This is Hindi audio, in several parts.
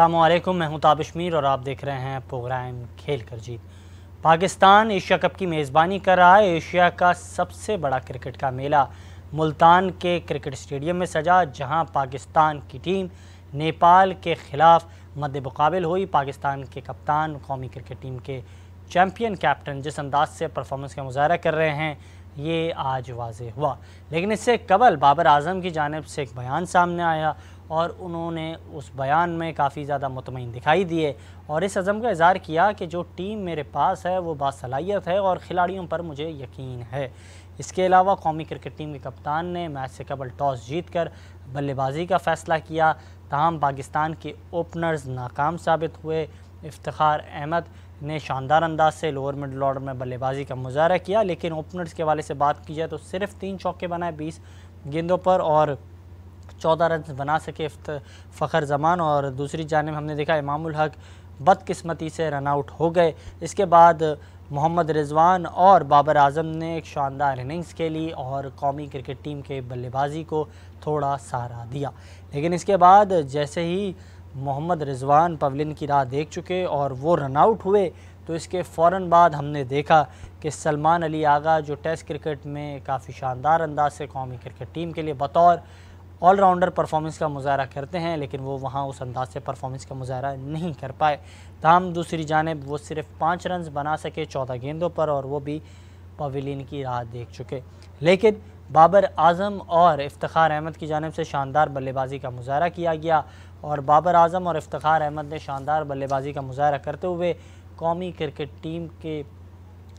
अस्सलामुअलैकुम, मैं हूं ताबिश मीर और आप देख रहे हैं प्रोग्राम खेल कर जीत। पाकिस्तान एशिया कप की मेज़बानी कर रहा है। एशिया का सबसे बड़ा क्रिकेट का मेला मुल्तान के क्रिकेट स्टेडियम में सजा, जहां पाकिस्तान की टीम नेपाल के ख़िलाफ़ मद्दे मुकाबिल हुई। पाकिस्तान के कप्तान, कौमी क्रिकेट टीम के चैम्पियन कैप्टन जिस अंदाज से परफॉर्मेंस का मुज़ाहरा कर रहे हैं, ये आज वाज़ेह हुआ। लेकिन इससे कबल बाबर आज़म की जानिब से एक बयान सामने आया और उन्होंने उस बयान में काफ़ी ज़्यादा मुतमईन दिखाई दिए और इस अज़म का इज़हार किया कि जो टीम मेरे पास है वो बासलाहियत है और खिलाड़ियों पर मुझे यकीन है। इसके अलावा कौमी क्रिकेट टीम के कप्तान ने मैच से कबल टॉस जीतकर बल्लेबाजी का फ़ैसला किया। तमाम पाकिस्तान के ओपनर्स नाकाम साबित हुए। इफ्तिखार अहमद ने शानदार अंदाज से लोअर मिडल ऑर्डर में बल्लेबाजी का मुज़ाहरा किया, लेकिन ओपनर्स के हवाले से बात की जाए तो सिर्फ 3 चौके बनाए 20 गेंदों पर और 14 रन बना सके फ़खर जमान। और दूसरी जानिब हमने देखा इमामुल हक बदकिस्मती से रन आउट हो गए। इसके बाद मोहम्मद रिजवान और बाबर आज़म ने एक शानदार इनिंग्स खेली और कौमी क्रिकेट टीम के बल्लेबाजी को थोड़ा सहारा दिया। लेकिन इसके बाद जैसे ही मोहम्मद रिजवान पवेलियन की राह देख चुके और वो रन आउट हुए, तो इसके फ़ौरन बाद हमने देखा कि सलमान अली आगा, जो टेस्ट क्रिकेट में काफ़ी शानदार अंदाज से कौमी क्रिकेट टीम के लिए बतौर ऑलराउंडर परफॉर्मेंस का मुज़ाहरा करते हैं, लेकिन वो वहाँ उस अंदाज से परफॉर्मेंस का मुज़ाहरा नहीं कर पाए। ताहम दूसरी जानिब वो सिर्फ 5 रन बना सके 14 गेंदों पर और वो भी पवेलियन की राह देख चुके। लेकिन बाबर आज़म और इफ्तिखार अहमद की जानिब से शानदार बल्लेबाजी का मुज़ाहरा किया गया और बाबर आज़म और इफ्तिखार अहमद ने शानदार बल्लेबाजी का मुज़ाहरा करते हुए कौमी क्रिकेट टीम के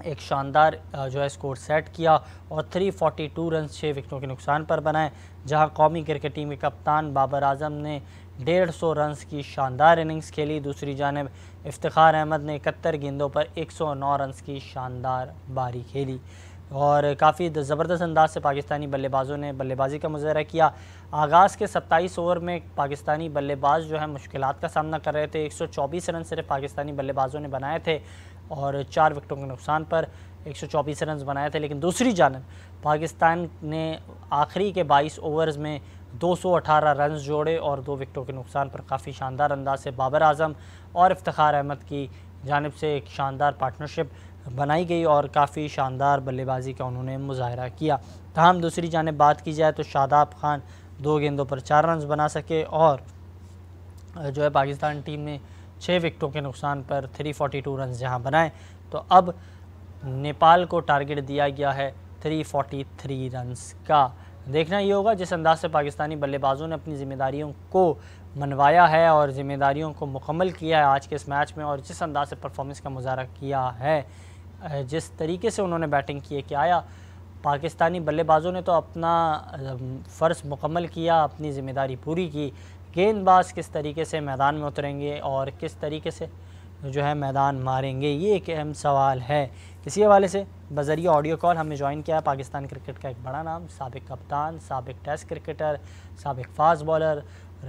एक शानदार जो है स्कोर सेट किया और 342 रन 6 विकेटों के नुकसान पर बनाए, जहां कौमी क्रिकेट टीम के कप्तान बाबर आज़म ने 150 रन की शानदार इनिंग्स खेली। दूसरी जानिब इफ्तिखार अहमद ने 71 गेंदों पर 109 रन की शानदार बारी खेली और काफ़ी ज़बरदस्त अंदाज से पाकिस्तानी बल्लेबाजों ने बल्लेबाजी का मुज़ाहरा किया। आगाज़ के 27 ओवर में पाकिस्तानी बल्लेबाज जो है मुश्किलात का सामना कर रहे थे। 124 रन सिर्फ पाकिस्तानी बल्लेबाजों ने बनाए थे और 4 विकेटों के नुकसान पर 124 रन बनाए थे। लेकिन दूसरी जानिब पाकिस्तान ने आखिरी के 22 ओवर्स में 218 रन जोड़े और 2 विकेटों के नुकसान पर काफ़ी शानदार अंदाज से बाबर आज़म और इफ्तिखार अहमद की जानिब से एक शानदार पार्टनरशिप बनाई गई और काफ़ी शानदार बल्लेबाजी का उन्होंने मुज़ाहरा किया। तमाम दूसरी जानिब बात की जाए तो शादाब खान 2 गेंदों पर 4 रन बना सके और जो है पाकिस्तान टीम ने 6 विकेटों के नुकसान पर 342 रन जहां बनाए, तो अब नेपाल को टारगेट दिया गया है 343 रन का। देखना ये होगा जिस अंदाज से पाकिस्तानी बल्लेबाजों ने अपनी ज़िम्मेदारियों को मनवाया है और ज़िम्मेदारियों को मुकम्मल किया है आज के इस मैच में, और जिस अंदाज से परफॉर्मेंस का मुज़ाहरा किया है, जिस तरीके से उन्होंने बैटिंग की कि आया पाकिस्तानी बल्लेबाजों ने तो अपना फ़र्ज़ मुकम्मल किया, अपनी ज़िम्मेदारी पूरी की। गेंदबाज किस तरीके से मैदान में उतरेंगे और किस तरीके से जो है मैदान मारेंगे, ये एक अहम सवाल है। इसी हवाले से बज़रिया ऑडियो कॉल हमें ज्वाइन किया है पाकिस्तान क्रिकेट का एक बड़ा नाम, साबिक कप्तान, साबिक टेस्ट क्रिकेटर, साबिक फास्ट बॉलर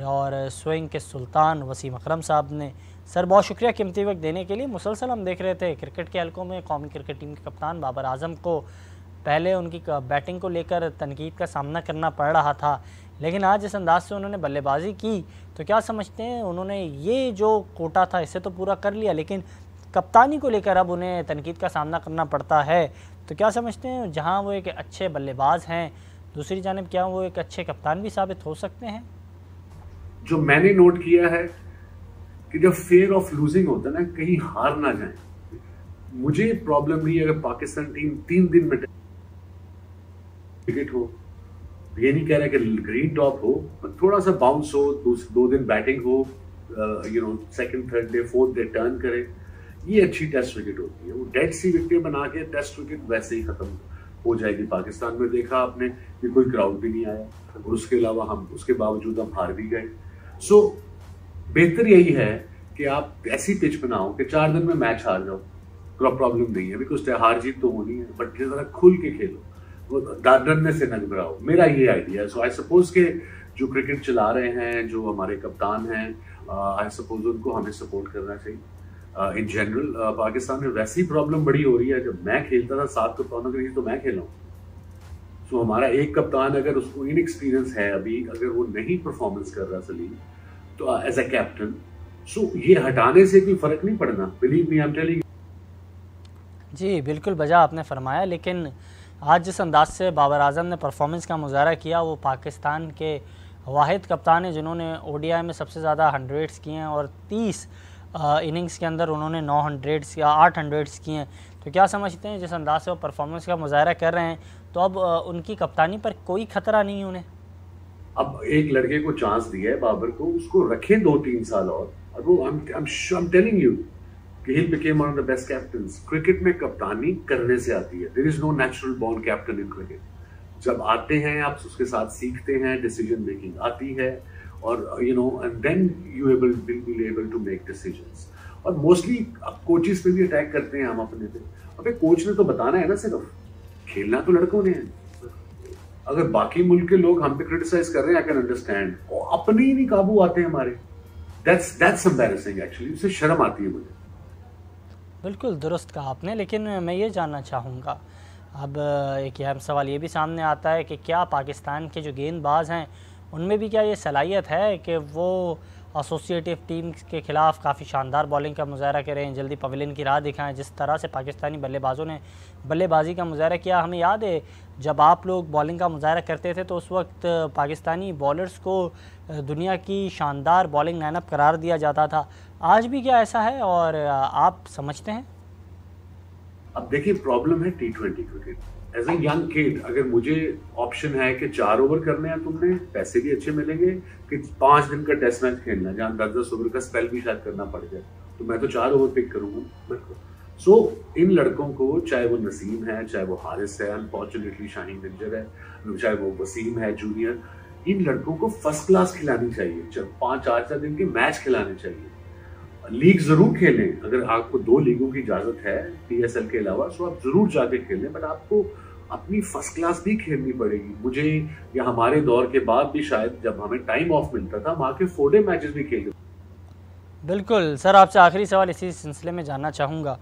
और स्विंग के सुल्तान वसीम अकरम साहब ने। सर बहुत शुक्रिया कीमती वक्त देने के लिए। मुसलसल हम देख रहे थे क्रिकेट के हलकों में कौमी क्रिकेट टीम के कप्तान बाबर आज़म को पहले उनकी बैटिंग को लेकर तनकीद का सामना करना पड़ रहा था, लेकिन आज जिस अंदाज से उन्होंने बल्लेबाजी की, तो क्या समझते हैं उन्होंने ये जो कोटा था इसे तो पूरा कर लिया, लेकिन कप्तानी को लेकर अब उन्हें तनकीद का सामना करना पड़ता है, तो क्या समझते हैं जहां वो एक अच्छे बल्लेबाज हैं, दूसरी जानिब क्या वो एक अच्छे कप्तान भी साबित हो सकते हैं? जो मैंने नोट किया है कि जब फेयर ऑफ लूजिंग होता है ना, कहीं हार ना जाए। मुझे प्रॉब्लम नहीं है अगर पाकिस्तान टीम 3 दिन में विकेट हो, ये नहीं कह रहा कि ग्रीन टॉप हो, थोड़ा सा बाउंस हो, 2 दिन बैटिंग हो, second third day fourth day turn करे, ये अच्छी टेस्ट विकेट होती है। वो डेड सी विकेट बना के टेस्ट विकेट वैसे ही खत्म हो जाएगी। पाकिस्तान में देखा आपने कि कोई क्राउड भी नहीं आया और उसके अलावा हम उसके बावजूद हम हार भी गए। सो बेहतर यही है कि आप ऐसी पिच बनाओ कि 4 दिन में मैच हार जाओ, प्रॉब्लम नहीं है, बिकॉज हार जीत तो होनी है, बट जिस तरह खुल के खेलो, वो डरने से न घबराओ। मेरा ये आइडिया है। सो आई सपोज के जो क्रिकेट चला रहे हैं, जो हमारे कप्तान हैं, आई सपोज उनको हमें सपोर्ट करना चाहिए। इन जनरल पाकिस्तान में वैसी प्रॉब्लम बड़ी हो रही है। जब मैं खेलता था 7 कप्तानों के लिए तो मैं खेला हूँ। सो हमारा एक कप्तान अगर उसको इनएक्सपीरियंस है, अभी अगर वो नहीं परफॉर्मेंस कर रहा सलीम, तो एज ए कैप्टन सो ये हटाने से कोई फर्क नहीं पड़ना, believe me, I am telling. जी बिल्कुल बजा आपने फरमाया, लेकिन आज जिस अंदाज से बाबर आजम ने परफॉर्मेंस का मुजाहरा किया, वो पाकिस्तान के वाहिद कप्तान हैं जिन्होंने ओडीआई में सबसे ज़्यादा 100s किए हैं और 30 इनिंग्स के अंदर उन्होंने 900s या 800s किए हैं। तो क्या समझते हैं जिस अंदाज से वो परफॉर्मेंस का मुजाहरा कर रहे हैं, तो अब उनकी कप्तानी पर कोई ख़तरा नहीं उन्हें? अब एक लड़के को चांस दिया है बाबर को, उसको रखें 2-3 साल और वो I'm telling you कि he became one of the best captains। Cricket में कप्तानी करने से आती है, there is no natural born captain in cricket। जब आते हैं आप उसके साथ सीखते हैं, डिसीजन मेकिंग आती है और and then you will be able to make decisions। और मोस्टली अब कोचेस पे भी अटैक करते हैं हम अपने पे। अबे कोच ने तो बताना है ना, सिर्फ खेलना तो लड़कों ने है। अगर बाकी मुल्क के लोग हम पे क्रिटिसाइज कर रहे हैं, आई कैन अंडरस्टैंड, अपने ही नहीं काबू आते हैं हमारे। दैट्स एम्बैरेसिंग एक्चुअली, उससे शर्म आती है मुझे। बिल्कुल दुरुस्त कहा आपने, लेकिन मैं ये जानना चाहूँगा, अब एक अहम सवाल ये भी सामने आता है कि क्या पाकिस्तान के जो गेंदबाज हैं उनमें भी क्या ये सलाहियत है कि वो एसोसिएटिव टीम के ख़िलाफ़ काफ़ी शानदार बॉलिंग का मुजाहरा करें, जल्दी पवेलियन की राह दिखाएं? जिस तरह से पाकिस्तानी बल्लेबाजों ने बल्लेबाजी का मुजाहरा किया, हमें याद है जब आप लोग बॉलिंग का मुजाहरा करते थे तो उस वक्त पाकिस्तानी बॉलर्स को दुनिया की शानदार बॉलिंग लाइनअप करार दिया जाता था। आज भी क्या ऐसा है और आप समझते हैं? अब देखिए, प्रॉब्लम है T20 cricket. As a young kid, अगर मुझे ऑप्शन है कि 4 ओवर करने हैं, तुमने पैसे भी अच्छे मिलेंगे, कि 5 दिन का टेस्ट मैच खेलना जहाँ 10-10 ओवर का स्पेल भी शायद करना पड़ जाए, तो मैं तो 4 ओवर पिक करूंगा। सो इन लड़कों को, चाहे वो नसीम है, चाहे वो हारिस है, अनफॉर्चुनेटली शाहीन निंजर है, चाहे वो वसीम है जूनियर, इन लड़कों को फर्स्ट क्लास खिलानी चाहिए। 5-4 दिन के मैच खिलाने चाहिए। लीग जरूर खेलें, अगर आपको 2 लीगों की इजाजत है PSL के अलावा, सो आप जरूर जाके खेलें, बट आपको अपनी फर्स्ट क्लास भी खेलनी पड़ेगी। मुझे या हमारे दौर के बाद भी शायद जब हमें टाइम ऑफ मिलता था, वहाँ के 4 डे मैचेस भी खेले। बिल्कुल सर, आपसे आखिरी सवाल इसी सिलसिले में जानना चाहूँगा,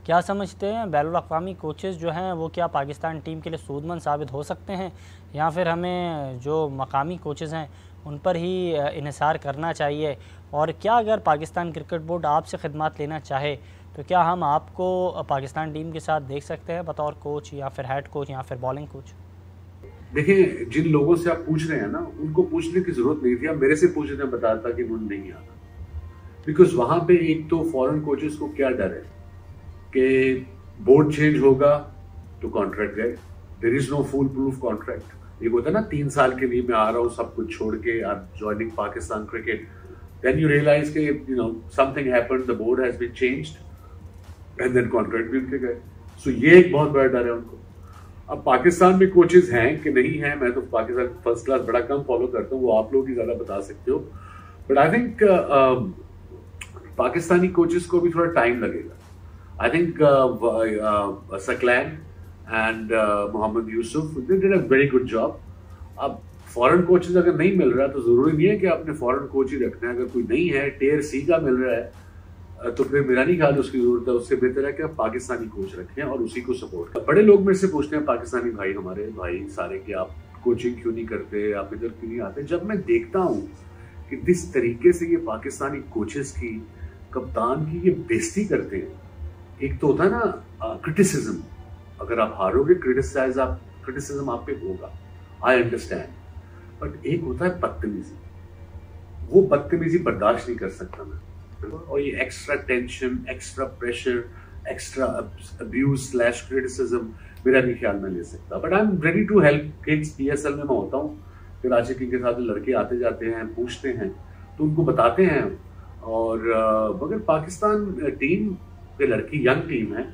क्या समझते हैं बैनुल अक़वामी कोचेस जो हैं वो क्या पाकिस्तान टीम के लिए सूदमंद साबित हो सकते हैं, या फिर हमें जो मकामी कोचेस हैं उन पर ही इन्हिसार करना चाहिए? और क्या अगर पाकिस्तान क्रिकेट बोर्ड आपसे खिदमत लेना चाहे तो क्या हम आपको पाकिस्तान टीम के साथ देख सकते हैं बतौर कोच या फिर हेड कोच या फिर बॉलिंग कोच? देखिए, जिन लोगों से आप पूछ रहे हैं ना, उनको पूछने की जरूरत नहीं थी। आप मेरे से पूछ रहे हैं, बताता कि मुझे नहीं आता। बिकॉज वहां पे एक तो फॉरेन कोचेस को क्या डर है कि बोर्ड चेंज होगा तो कॉन्ट्रैक्ट गए। There is no foolproof contract. एक होता है ना, 3 साल के लिए मैं आ रहा हूँ सब कुछ छोड़ के, आप joining Pakistan cricket, then you realize कि something happened, the board has been changed, and then contract भी उनके गए। So ये एक बहुत बड़ा डर है उनको। अब पाकिस्तान में कोचेस हैं कि नहीं हैं, मैं तो पाकिस्तान फर्स्ट क्लास बड़ा कम फॉलो करता हूँ, वो आप लोग ही ज्यादा बता सकते हो, but I think Pakistani coaches को भी थोड़ा टाइम लगेगा। I think Saqlain and Mohammad Yousuf, they did a very good job. अब फॉरेन कोचेस अगर नहीं मिल रहा तो जरूरी नहीं है कि आपने फॉरेन कोच ही रखना है। अगर कोई नहीं है, टियर C का मिल रहा है, तो फिर मेरा नहीं ख्याल उसकी जरूरत है। उससे बेहतर है कि आप पाकिस्तानी कोच रखें और उसी को सपोर्ट करें। बड़े लोग मेरे से पूछते हैं, पाकिस्तानी भाई, हमारे भाई सारे, कि आप कोचिंग क्यों नहीं करते, आप इधर क्यों नहीं आते। जब मैं देखता हूँ कि जिस तरीके से ये पाकिस्तानी कोचेस की, कप्तान की ये बेइज्जती करते हैं, एक तो होता है ना क्रिटिसिज्म, अगर आप हारोगे क्रिटिसिज्म आप पे होगा, आई अंडरस्टैंड, बट एक होता है बदतमीजी। वो बदतमीजी बर्दाश्त नहीं कर सकता मैं। और ये extra tension, extra pressure, extra abuse / criticism मेरा नहीं ख्याल में ले सकता। But I am ready to help kids. PSL में मैं होता हूँ, कराची किंग के साथ लड़के आते जाते हैं, पूछते हैं, तो उनको बताते हैं। और मगर पाकिस्तान टीम के लड़की यंग टीम है।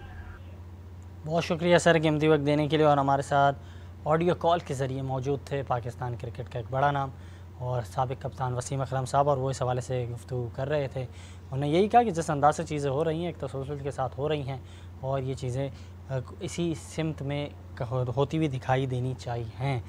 बहुत शुक्रिया सर कीमती वक्त देने के लिए, और हमारे साथ ऑडियो कॉल के ज़रिए मौजूद थे पाकिस्तान क्रिकेट का एक बड़ा नाम और साबिक कप्तान वसीम अकरम साहब, और वो इस हवाले से गुफ्तगू कर रहे थे। उन्होंने यही कहा कि जिस अंदाज से चीज़ें हो रही हैं, एक तसलसल के साथ हो रही हैं, और ये चीज़ें इसी सिमत में होती हुई दिखाई देनी चाहिए।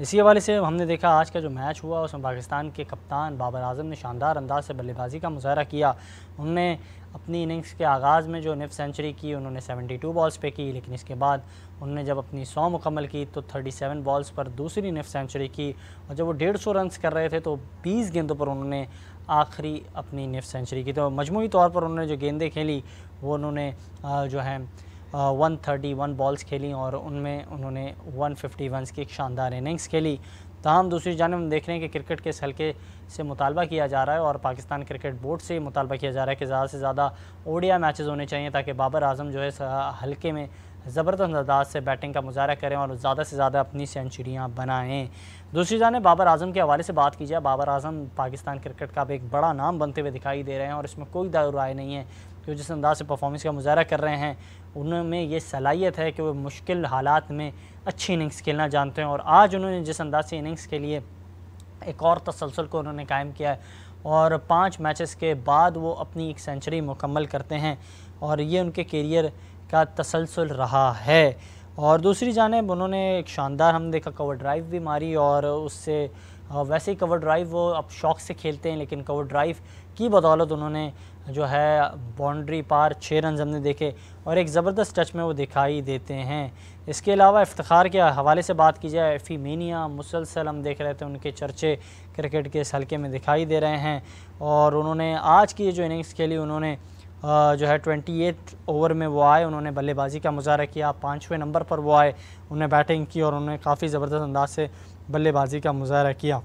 इसी हवाले से हमने देखा आज का जो मैच हुआ उसमें पाकिस्तान के कप्तान बाबर आजम ने शानदार अंदाज से बल्लेबाजी का मुजाहरा किया। उन्होंने अपनी इनिंग्स के आगाज़ में जो निफ सेंचुरी की, उन्होंने 72 बॉल्स पे की, लेकिन इसके बाद उन्होंने जब अपनी 100 मुकम्मल की तो 37 बॉल्स पर दूसरी निफ सेंचुरी की, और जब वो 150 रन्स कर रहे थे तो 20 गेंदों पर उन्होंने आखिरी अपनी निफ सेंचुरी की। तो मजमूई तौर पर उन्होंने जो गेंदें खेली वो उन्होंने जो है 131 बॉल्स खेली और उनमें उन्होंने 151 की एक शानदार इनिंग्स खेली। तमाम दूसरी जानिब हम देख रहे हैं कि क्रिकेट के इस हल्के से मुतालबा किया जा रहा है और पाकिस्तान क्रिकेट बोर्ड से मुतालबा किया जा रहा है कि ज़्यादा से ज़्यादा ओडीआई मैचेस होने चाहिए ताकि बाबर आजम जो है हल्के में ज़बरदस्त अंदाज से बैटिंग का मुजाहरा करें और ज़्यादा से ज़्यादा अपनी सेंचुरियाँ बनाएँ। दूसरी जानिब बाबर आजम के हवाले से बात की जाए, बाबर आजम पाकिस्तान क्रिकेट का एक बड़ा नाम बनते हुए दिखाई दे रहे हैं और इसमें कोई दो राय नहीं है कि जिस अंदाज से परफॉर्मेंस का मुजाहरा कर रहे हैं उनमें ये सलाहियत है कि वो मुश्किल हालात में अच्छी इनिंग्स खेलना जानते हैं। और आज उन्होंने जिस अंदाज से इनिंग्स के लिए एक और तसलसल को उन्होंने कायम किया है और 5 मैचेस के बाद वो अपनी एक सेंचुरी मुकम्मल करते हैं और ये उनके करियर का तसलसल रहा है। और दूसरी जानिब उन्होंने एक शानदार हमने देखा कवर ड्राइव भी मारी और उससे वैसे ही कवर ड्राइव वो अब शौक़ से खेलते हैं लेकिन कवर ड्राइव की बदौलत उन्होंने जो है बाउंड्री पार 6 रन हमने देखे और एक ज़बरदस्त टच में वो दिखाई देते हैं। इसके अलावा इफ्तिखार के हवाले से बात की जाए, एफीमेनिया मुसलसल हम देख रहे थे उनके चर्चे क्रिकेट के इस हल्के में दिखाई दे रहे हैं और उन्होंने आज की जो इनिंग्स खेली उन्होंने जो है 28 ओवर में वो आए, उन्होंने बल्लेबाजी का मुजाहरा किया, 5वें नंबर पर वो आए, उन्होंने बैटिंग की और उन्होंने काफ़ी ज़बरदस्त अंदाज से बल्लेबाजी का मुजाहरा किया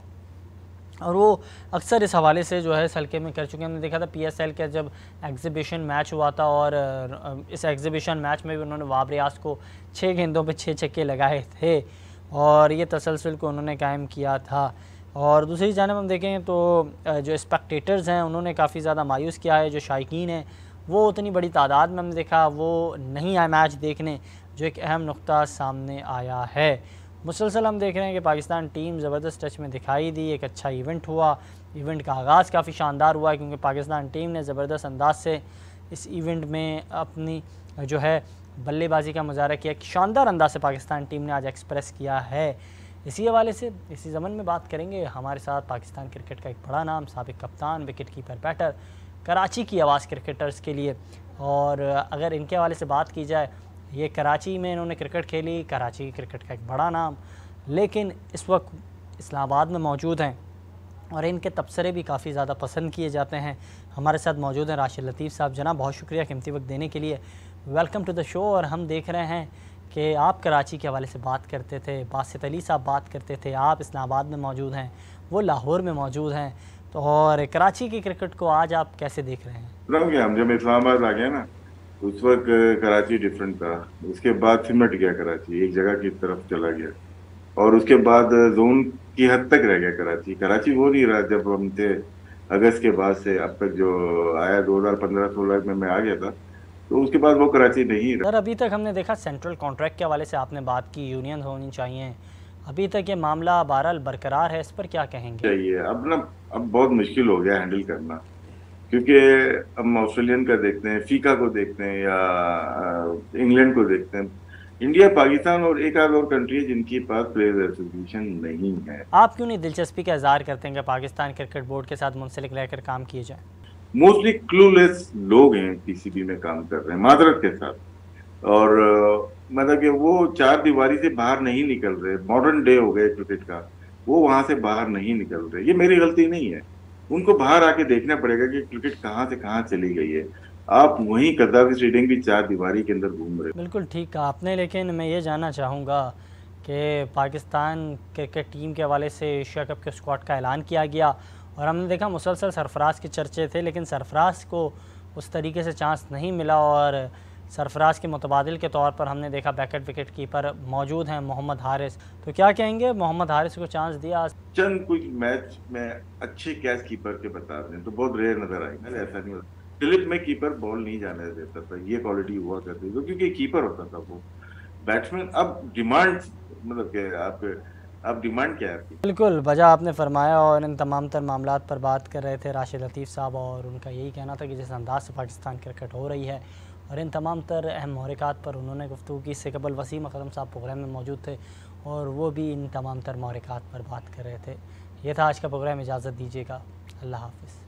और वो अक्सर इस हवाले से जो है इस हल्के में कर चुके हैं। हमने देखा था PSL का जब एग्जीबिशन मैच हुआ था और इस एग्जीबिशन मैच में भी उन्होंने वाब रियाज को 6 गेंदों पे 6 छक्के लगाए थे और ये तसलसल को उन्होंने कायम किया था। और दूसरी जानिब हम देखें तो जो स्पेक्टेटर्स हैं उन्होंने काफ़ी ज़्यादा मायूस किया है, जो शायकीन हैं वो उतनी बड़ी तादाद में हमने देखा वो नहीं आए मैच देखने, जो एक अहम नुक्ता सामने आया है। मुसलसल हम देख रहे हैं कि पाकिस्तान टीम ज़बरदस्त टच में दिखाई दी, एक अच्छा इवेंट हुआ, इवेंट का आगाज़ काफ़ी शानदार हुआ क्योंकि पाकिस्तान टीम ने ज़बरदस्त अंदाज से इस इवेंट में अपनी जो है बल्लेबाजी का मुजाहरा किया, शानदार अंदाज से पाकिस्तान टीम ने आज एक्सप्रेस किया है। इसी हवाले से इसी ज़मन में बात करेंगे हमारे साथ पाकिस्तान क्रिकेट का एक बड़ा नाम, साबिक कप्तान, विकेट कीपर, बैटर, कराची की आवाज़ क्रिकेटर्स के लिए। और अगर इनके हवाले से बात की जाए, ये कराची में इन्होंने क्रिकेट खेली, कराची क्रिकेट का एक बड़ा नाम, लेकिन इस वक्त इस्लामाबाद में मौजूद हैं और इनके तबसरे भी काफ़ी ज़्यादा पसंद किए जाते हैं। हमारे साथ मौजूद हैं राशिद लतीफ़ साहब। जनाब बहुत शुक्रिया कीमती वक्त देने के लिए, वेलकम टू द शो। और हम देख रहे हैं कि आप कराची के हवाले से बात करते थे, बासित अली साहब बात करते थे, आप इस्लामाबाद में मौजूद हैं, वो लाहौर में मौजूद हैं, तो और कराची की क्रिकेट को आज आप कैसे देख रहे हैं? हम जब इस्लामाबाद आ गए ना उस वक्त कराची डिफरेंट था, उसके बाद सिमट गया कराची, एक जगह की तरफ चला गया और उसके बाद जोन की हद तक रह गया कराची। कराची वो नहीं रहा जब हम थे अगस्त के बाद से अब तक जो आया 2015-16 में मैं आ गया था, तो उसके बाद वो कराची नहीं रहा। सर अभी तक हमने देखा सेंट्रल कॉन्ट्रैक्ट के हवाले से आपने बात की, यूनियन होनी चाहिए, अभी तक ये मामला बहरहाल बरकरार है, इस पर क्या कहेंगे? चाहिए अब बहुत मुश्किल हो गया हैंडल करना, क्योंकि हम ऑस्ट्रेलियन का देखते हैं, फीका को देखते हैं या इंग्लैंड को देखते हैं, इंडिया, पाकिस्तान और एक आध और कंट्री है जिनके पास प्लेयर्स एसोसिएशन नहीं है। आप क्यों नहीं दिलचस्पी का इजहार करते हैं कि पाकिस्तान क्रिकेट बोर्ड के साथ मुंसलिक रहकर काम किए जाए? मोस्टली क्लूलेस लोग हैं पीसीबी में काम कर रहे हैं मादरत के साथ, और मतलब कि वो 4 दीवारी से बाहर नहीं निकल रहे। मॉडर्न डे हो गए क्रिकेट का, वो वहां से बाहर नहीं निकल रहे। ये मेरी गलती नहीं है, उनको बाहर आके देखना पड़ेगा कि क्रिकेट कहाँ से कहाँ चली गई है। आप वहीं कद्दाफी स्टेडियम की 4 दीवारी के अंदर घूम रहे। बिल्कुल ठीक कहा आपने, लेकिन मैं ये जानना चाहूँगा कि पाकिस्तान क्रिकेट टीम के हवाले से एशिया कप के स्क्वाड का ऐलान किया गया और हमने देखा मुसलसल सरफराज के चर्चे थे, लेकिन सरफराज को उस तरीके से चांस नहीं मिला और सरफराज के मुतबादिल के तौर पर हमने देखा बैकअप विकेट कीपर मौजूद हैं मोहम्मद हारिस। तो क्या कहेंगे, मोहम्मद हारिस को चांस दिया? चंद कुछ मैच में अच्छे कैच कीपर के बता दें तो बहुत रेयर नजर आएंगे, ऐसा नहीं होता। फिलिप में कीपर बॉल नहीं जाने देता था, ये क्वालिटी हुआ करती थी क्योंकि कीपर होता था वो बैट्समैन। अब डिमांड मतलब कि अब डिमांड क्या है आपकी? बिल्कुल वजह आपने फरमाया और इन तमाम तर मामलात पर बात कर रहे थे राशिद लतीफ़ साहब, और उनका यही कहना था कि जिस अंदाज से पाकिस्तान क्रिकेट हो रही है और इन तमाम तर अहम महरिकात पर उन्होंने गुफ्तगू की। इससे कबल वसीम अकरम साहब प्रोग्राम में मौजूद थे और वो भी इन तमाम तर महरिकात पर बात कर रहे थे। ये था आज का प्रोग्राम, इजाज़त दीजिएगा, अल्लाह हाफ़िज़।